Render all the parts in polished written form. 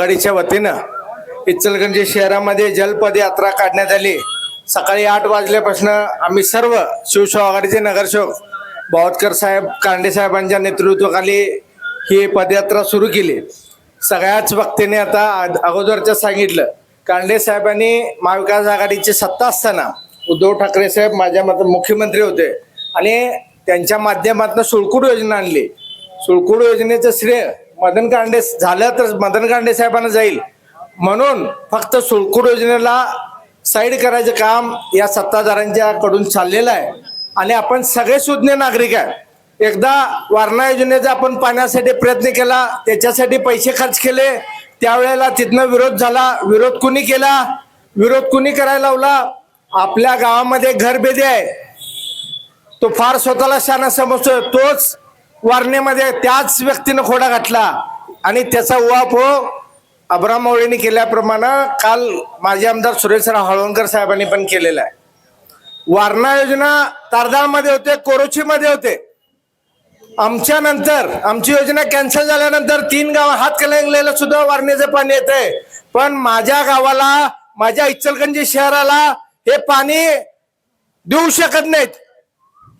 आघाडीच्या वतीनं इचलकरंजी शहरामध्ये जलपदयात्रा काढण्यात आली। सकाळी 8 वाजल्यापासून आम्ही सर्व शिवसेना आघाडीचे नगरसेवक बावतकर साहेब, कांडे साहेबांच्या नेतृत्वाखाली ही पदयात्रा सुरू केली। सगळ्याच वक्त्यांनी आता अगोदरच सांगितलं, कांडे साहेबांनी महाविकास आघाडीची सत्ता असताना उद्धव ठाकरे साहेब माझ्या मते मुख्यमंत्री होते आणि त्यांच्या माध्यमातून सुळकूट योजना आणली। सुळकूट योजनेचं श्रेय मदन कांडे झालं तर मदन कांडे साहेबांना जाईल, म्हणून फक्त सुळकूट योजनेला साईड करायचं काम या सत्ताधाऱ्यांच्या कडून चाललेलं आहे। आणि आपण सगळे सुज्ञ नागरिक आहे। एकदा वारणा योजनेचा आपण पाण्यासाठी प्रयत्न केला, त्याच्यासाठी पैसे खर्च केले, त्यावेळेला तिथनं विरोध झाला। विरोध कुणी केला? विरोध कुणी करायला लावला? आपल्या गावामध्ये घरभेदी आहे, तो फार स्वतःला शहाणा समजतो, तोच वारणेमध्ये त्याच व्यक्तीनं खोडा घातला आणि त्याचा उहापोह अब्राम मावळेंनी केल्याप्रमाणे काल माजी आमदार सुरेशराव हळवणकर साहेबांनी पण केलेला आहे। वारणा योजना तारदाळमध्ये होते, कोरोचीमध्ये होते। आमच्या नंतर आमची योजना कॅन्सल झाल्यानंतर 3 गाव हातकणंगलेला सुद्धा वारणेचं पाणी येतंय, पण माझ्या गावाला, माझ्या इचलकरंजी शहराला हे पाणी देऊ शकत नाहीत।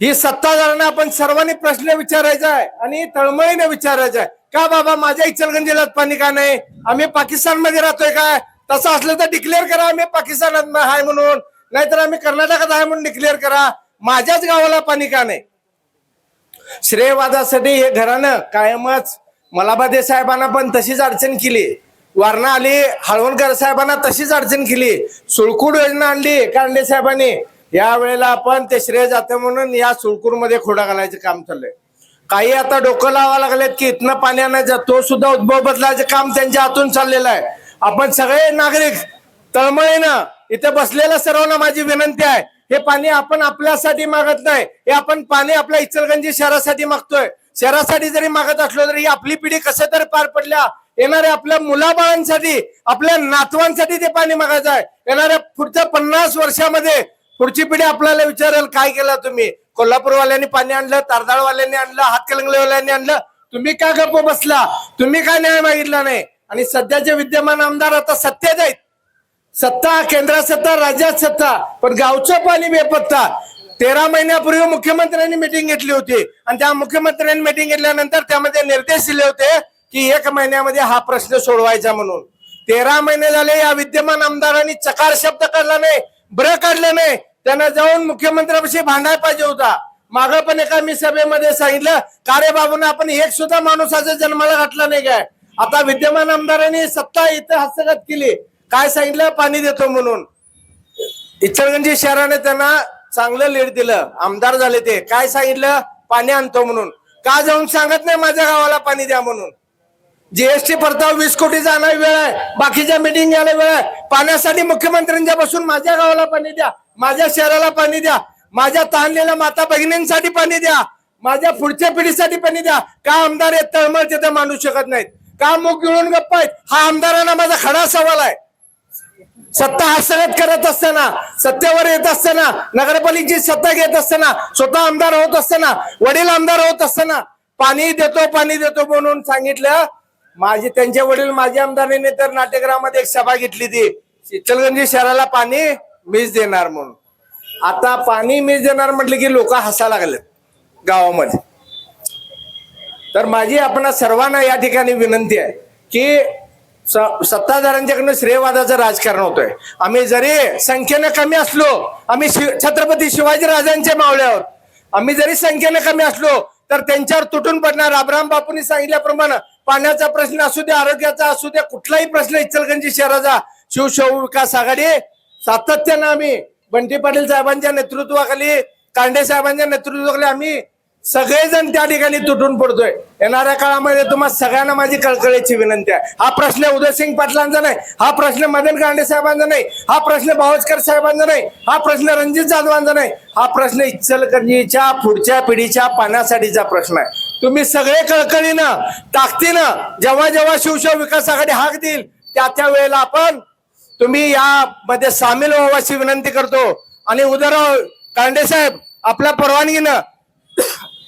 ही सत्ताधाऱ्यांना आपण सर्वांनी प्रश्न विचारायचा आहे आणि तळमळीने विचारायचा आहे, का बाबा माझ्या इचलकरंजीला पाणी का नाही? आम्ही पाकिस्तानमध्ये राहतोय काय? तसं असलं तर डिक्लेअर करा आम्ही पाकिस्तानात आहे म्हणून, नाहीतर आम्ही कर्नाटकात आहे म्हणून डिक्लेअर करा। माझ्याच गावाला पाणी का नाही? श्रेयवादासाठी हे घरानं कायमच मलाबादे साहेबांना पण तशीच अडचण केली, वारणा आली हळवणकर साहेबांना तशीच अडचण केली, सुळकूट योजना आणली कांडे साहेबांनी। या वेळेला आपण ते श्रेय जाते म्हणून या सुळकूटमध्ये खोडा घालायचं काम चाललंय। काही आता डोकं लावा लागलेत की इथनं पाणी आणायचं, तो सुद्धा उद्भव बदलायचं काम त्यांच्या हातून चाललेलं आहे। आपण सगळे नागरिक तळमळीनं इथे बसलेल्या सर्वांना माझी विनंती आहे, हे पाणी आपण आपल्यासाठी मागत नाही, हे आपण पाणी आपल्या इचलकरंजी शहरासाठी मागतोय। शहरासाठी जरी मागत असलो तरी आपली पिढी कसं तरी पार पडल्या, येणाऱ्या आपल्या मुलाबाळांसाठी, आपल्या नातवांसाठी ते पाणी मागायचं आहे। येणाऱ्या पुढच्या 50 वर्षामध्ये पुढची पिढी आपल्याला विचारेल, काय केलं तुम्ही? कोल्हापूरवाल्यांनी पाणी आणलं, तारदाळवाल्यांनी आणलं, हातकणंगलेवाल्यांनी आणलं, तुम्ही का गप्प बसला? तुम्ही काय न्याय मागितला नाही? आणि सध्याचे विद्यमान आमदार आता सत्तेत आहेत, सत्ता केंद्रात सत्ता, राज्यात सत्ता, पण गावचं पाणी बेपत्ता। 13 महिन्यापूर्वी मुख्यमंत्र्यांनी मिटिंग घेतली होती आणि त्या मुख्यमंत्र्यांनी मिटिंग घेतल्यानंतर त्यामध्ये निर्देश दिले होते की 1 महिन्यामध्ये हा प्रश्न सोडवायचा म्हणून। 13 महिने झाले, या विद्यमान आमदारांनी चकार शब्द काढला नाही, ब्र काढले नाही। त्यांना जाऊन मुख्यमंत्र्यांपाशी भांडायला पाहिजे होता। मागं पण एका मी सभेमध्ये सांगितलं, का रे बाबूंना आपण एक सुद्धा माणूसाचा जन्माला घातला नाही काय? आता विद्यमान आमदारांनी सत्ता इथं हस्तगत केली, काय सांगितलं? पाणी देतो म्हणून। इचलकरंजी शहराने त्यांना चांगलं लीड दिलं, आमदार झाले ते, काय सांगितलं? पाणी आणतो म्हणून। का जाऊन सांगत नाही माझ्या गावाला पाणी द्या म्हणून? जीएसटी परतावा 20 कोटी जाणार वेळ आहे, बाकीच्या मीटिंग घ्यायला वेळ आहे। पाण्यासाठी मुख्यमंत्र्यांच्या बसून माझ्या गावाला पाणी द्या, माझ्या शहराला पाणी द्या, माझ्या तहानलेल्या माता भगिनींसाठी पाणी द्या, माझ्या पुढच्या पिढीसाठी पाणी द्या। का आमदार हे तळमळ तिथे मांडू शकत नाहीत? का मुख गिळून गप्प आहेत? हा आमदारांना माझा खडा सवाल आहे। सत्ता हस्तगत करत असताना, सत्तेवर येत असताना, नगरपालिकेची सत्ता घेत असताना, स्वतः आमदार होत असताना, वडील आमदार होत असताना पाणी देतो म्हणून सांगितलं। माझे त्यांचे वडील माजी आमदारांनी तर नाट्यगृहामध्ये एक सभा घेतली, ती इचलकरंजी शहराला पाणी मीच देणार म्हणून। आता पाणी मीच देणार म्हटलं की लोक हसायला लागले गावामध्ये। तर माझी आपण सर्वांना या ठिकाणी विनंती आहे की सत्ताधाऱ्यांच्याकडनं श्रेयवादाचं राजकारण होतोय। आम्ही जरी संख्येने कमी असलो, आम्ही छत्रपती शिवाजी राजांचे मावळे आहोत, आम्ही जरी संख्येने कमी असलो तर त्यांच्यावर तुटून पडणार। अब्राम बापूंनी सांगितल्याप्रमाणे पाण्याचा प्रश्न असू दे, आरोग्याचा असू दे, कुठलाही प्रश्न इचलकरंजी शहराचा शिवसेना विकास आघाडी सातत्यानं आम्ही बंटी पाटील साहेबांच्या नेतृत्वाखाली, कांडे साहेबांच्या नेतृत्वाखाली आम्ही सगळेजण त्या ठिकाणी तुटून पडतोय। येणाऱ्या काळामध्ये तुम्हाला सगळ्यांना माझी कळकळीची विनंती आहे, हा प्रश्न उदयसिंग पाटलांचा नाही, हा प्रश्न मदन कांडे साहेबांचा नाही, हा प्रश्न बावस्कर साहेबांचा नाही, हा प्रश्न रणजित जाधवांचा नाही, हा प्रश्न इचलकरंजीच्या पुढच्या पिढीच्या पाण्यासाठीचा प्रश्न आहे। तुम्ही सगळे कळकळीनं, ताकदीनं जेव्हा जेव्हा शिवसेना विकास आघाडी हाक देईल त्या वेळेला आपण तुम्ही यामध्ये सामील व्हावाची विनंती करतो। आणि उदयराव कांडे साहेब, आपल्या परवानगीनं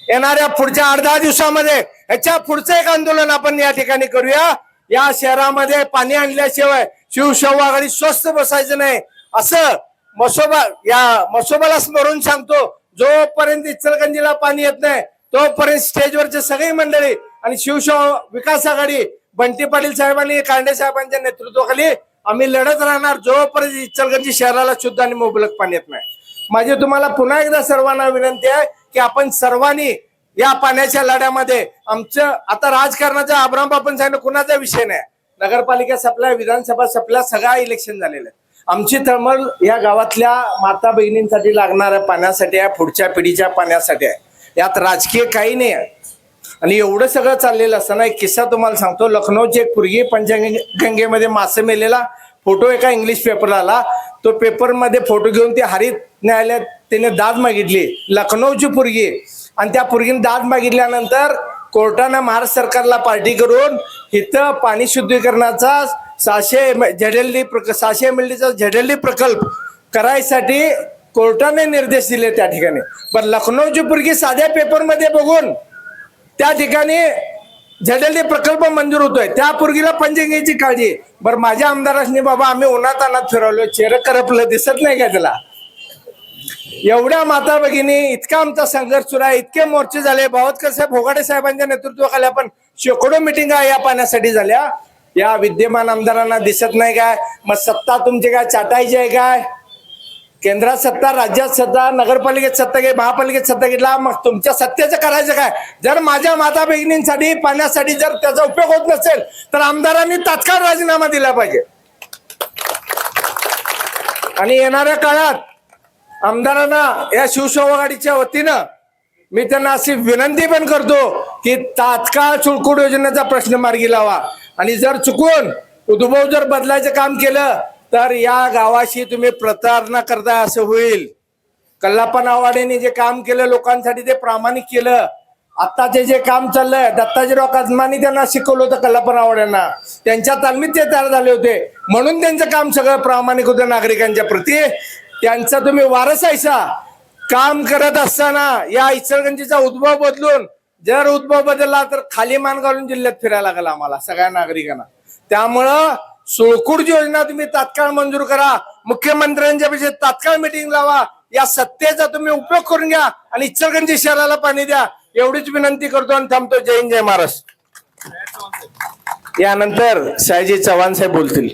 येणाऱ्या पुढच्या 8-10 दिवसामध्ये ह्याच्या पुढचं एक आंदोलन आपण या ठिकाणी करूया। या शहरामध्ये पाणी आणल्याशिवाय शिवसेना आघाडी स्वस्थ बसायचं नाही असं मसोबाला स्मरून सांगतो. जोपर्यंत इचलकरंजीला पाणी येत नाही तोपर्यंत स्टेजवरचे सगळी मंडळी आणि शिवसेना विकास आघाडी बंटी पाटील साहेबांनी कांडे साहेबांच्या नेतृत्वाखाली आम्ही लढत राहणार जोपर्यंत इचलकरंजी शहराला शुद्ध आणि मुबलक पाणी येत नाही. माझी तुम्हाला पुन्हा एकदा सर्वांना विनंती आहे की आपण सर्वांनी या पाण्याच्या लढ्यामध्ये आमचं आता राजकारणाचा आब्राम बापन सांगितलं कुणाचा विषय नाही. नगरपालिका सपल्या, विधानसभा सपल्या, सगळा इलेक्शन झालेलं आहे. आमची तळमळ या गावातल्या माता बहिणींसाठी लागणाऱ्या पाण्यासाठी आहे, पुढच्या पिढीच्या पाण्यासाठी आहे. यात राजकीय काही नाही आहे. आणि एवढं सगळं चाललेलं असताना एक किस्सा तुम्हाला सांगतो. लखनौची एक पोरगी पंचगंगेमध्ये मासे मेलेला फोटो एका इंग्लिश पेपरला आला. तो पेपरमध्ये फोटो घेऊन ती हरित न्यायालयात तिने दाद मागितली. लखनौची पोरगी आणि त्या पोरगीने दाद मागितल्यानंतर कोर्टानं महाराष्ट्र सरकारला पार्टी करून इथं पाणी शुद्धीकरणाचा 600 MLDचा ZLD प्रकल्प करायसाठी कोर्टाने निर्देश दिले त्या ठिकाणी. पण लखनौची पोरगी साध्या पेपरमध्ये बघून त्या ठिकाणी ZLD प्रकल्प मंजूर होतोय. त्या पोरगीला पंचगंगेची काळजी. बरं माझ्या आमदारांनी बाबा आम्ही उन्हात अनात फिरवलो, चेहरा करपलं दिसत नाही का त्याला. एवढ्या माता भगिनी इतका आमचा संघर्ष सुरू आहे, इतके मोर्चे झाले. भावतकर साहेब भोगाडे साहेबांच्या नेतृत्वाखाली आपण शेकडो मिटिंगा या पाण्यासाठी झाल्या. या विद्यमान आमदारांना दिसत नाही काय? मग सत्ता तुमची काय चाटायची आहे काय? केंद्रात सत्ता, राज्यात सत्ता, नगरपालिकेत सत्ता घे, महापालिकेत सत्ता घेतला, मग तुमच्या सत्तेचं करायचं काय? जर माझ्या माता बहिणींसाठी पाण्यासाठी जर त्याचा उपयोग होत नसेल तर आमदारांनी तात्काळ राजीनामा दिला पाहिजे. आणि येणाऱ्या काळात आमदारांना या शिवसेना आघाडीच्या वतीनं मी त्यांना अशी विनंती पण करतो की तात्काळ चुळकूड योजनेचा प्रश्न मार्गी लावा. आणि जर चुकून उद्भव जर बदलायचं काम केलं तर या गावाशी तुम्ही प्रतारणा करता असं होईल. कल्लाप्पा नावाडेने जे काम केलं लोकांसाठी ते प्रामाणिक केलं. आत्ताचे जे काम चाललंय दत्ताजीराव कदमांनी त्यांना शिकवलं होतं. कल्लाप्पा नावाड्यांना त्यांच्या तालमीत ते तयार झाले होते म्हणून त्यांचं काम सगळं प्रामाणिक होतं नागरिकांच्या प्रती. त्यांचा तुम्ही वारसायचा काम करत असताना या इचलकरंजीचा उद्भव बदलून जर उद्भव बदलला तर खाली मान घालून जिल्ह्यात फिरायला लागला आम्हाला सगळ्या नागरिकांना. त्यामुळं सुळकूड योजना तुम्ही तात्काळ मंजूर करा. मुख्यमंत्र्यांच्या पेक्षा तात्काळ मिटिंग लावा. या सत्तेचा तुम्ही उपयोग करून घ्या आणि इचलकरंजी शहराला पाणी द्या एवढीच विनंती करतो आणि थांबतो. जय हिंद, जय महाराष्ट्र. यानंतर सयाजी चव्हाण साहेब बोलतील.